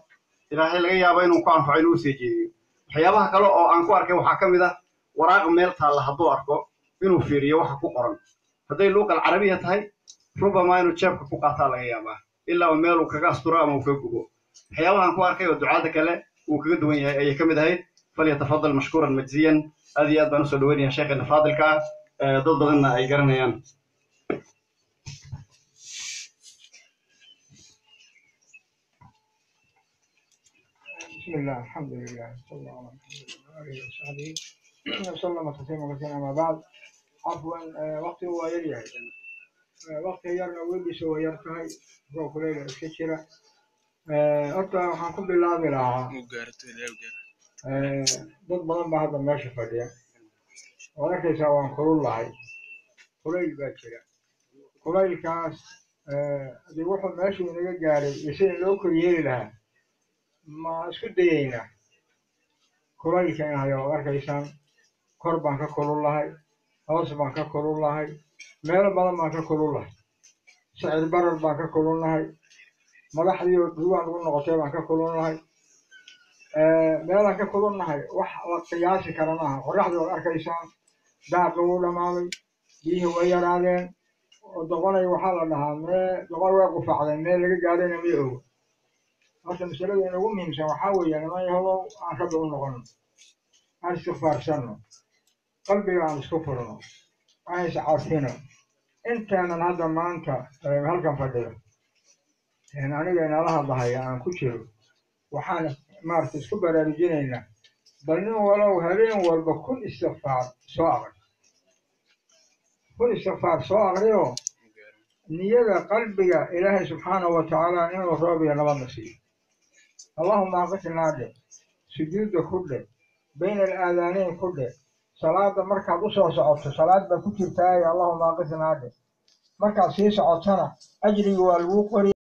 ilaahay laga yaabo inuu ku anfaco inuu soo jeediyo waxyaabaha kale oo aan ku arkay waxaa ka mid ah waraaq meel taalla hadduu arko inuu fiiriyo waxa ku qoran hadday luuqa carabiya tahay rubama inuu jeebka ku qaataa laga yaabaa ilaa meel uu kaga asturo ama uu ka gubo waxyaabahan ku arkay oo ducaada kale uu kaga duwan yahay ayay ka mid ahayd falyatafadal mashkuuran majziyan aad iyo aad baan usoo dhaweynayaa sheekheena faadilka dad badanna ay garanayaan بسم الله الحمد لله صلى الله عليه وآله وصحبه وسلم تسليما كثيرا أما بعد عفوا وقتي هو يريح وقتي يرنا ولي سوى يرتهي روح ليلة الشجرة أنت حنكون بالله بلاها ضد بضم هذا ماشي فديا ولكن سواء كل الله قليل باكرة قليل كاس دي وحو ماشي من الجاري يصير لو كريير لها ما اسكدينا قليل كان هيا واركيسان قربان ككل الله hoos baan ka kululahay meel badan baan ka kululahay sicir barar baan ka kululahay madaxdii oo duwan ugu noqotay baan ka kululahay meelaan ka kululahay wax la qiyaasi kara maaha qorraxdu oo arkaysaan daaq uu dhamaaday biyihii way yaraadeen oo doqonay waxaa la dhahaa doqon way qufacday meel laga gaadhayna ma ogo horta masalada ugu muhiimsan waxaa weeye niman yahow aan rabbi u noqono aan istighfaarsano qalbiga aan isku furno aan iscafino intaanan hadda maanta halkan fadhiyo aniga inala hadlahaya aan ku jiro waxaan maaragtay isku baraarujinaynaa bal nin walow habeen walba kun istikfaar soo aqri oo نية قلبك إلهي سبحانه وتعالى إنه رابي نبض نسيه اللهم أغثنا له سجود كله بين الآذانين كله صلاة مركز وصعد صلاة بكتير تاي اللهم أغثنا له مركز سيسعد سنة أجري والوقري